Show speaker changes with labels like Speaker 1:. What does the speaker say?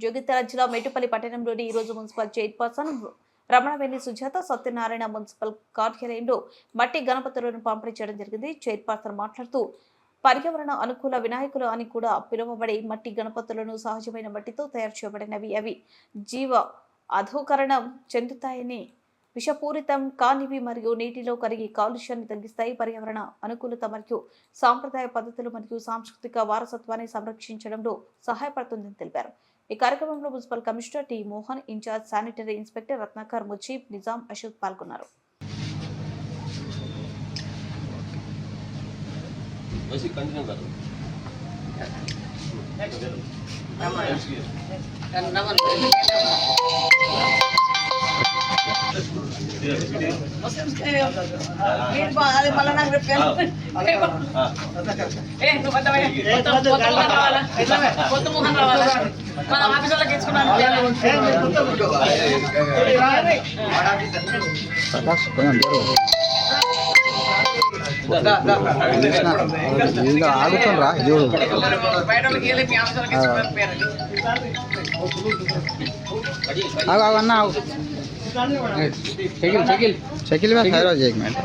Speaker 1: జగిత్యాల జిల్లా మేటుపల్లి పట్టణంలోని ఈ రోజు municipal chairperson Ramanaveni Sujatha Satyanarayana municipal కార్యాలయంలో మట్టి గణపతులను పంపిణీ చేయడం జరిగింది. చైర్పర్సన్ మాట్లాడుతూ పర్యావరణ అనుకూల వినాయకులు అని కూడా పిలువబడే మట్టి గణపతులను సహజమైన మట్టితో తయారు చేయబడినవి. అవి జీవ అధోకరణం చెందుతాయని, విషపూరితం కానివి మరియు నీటిలో కరిగి కాలుష్యాన్ని తగ్గిస్తాయి. పర్యావరణ అనుకూలత మరియు సాంప్రదాయ పద్ధతులు మరియు సాంస్కృతిక వారసత్వాన్ని సంరక్షించడంలో సహాయపడుతుందని తెలిపారు. ఈ కార్యక్రమంలో municipal commissioner T Mohan, incharge sanitary inspector Ratnakar, Mujeeb, Nizam, Ashok పాల్గొన్నారు.
Speaker 2: ఆగుతుండ్రా చూడు అన్న షకిల్ में खैर हो जाए एक मिनट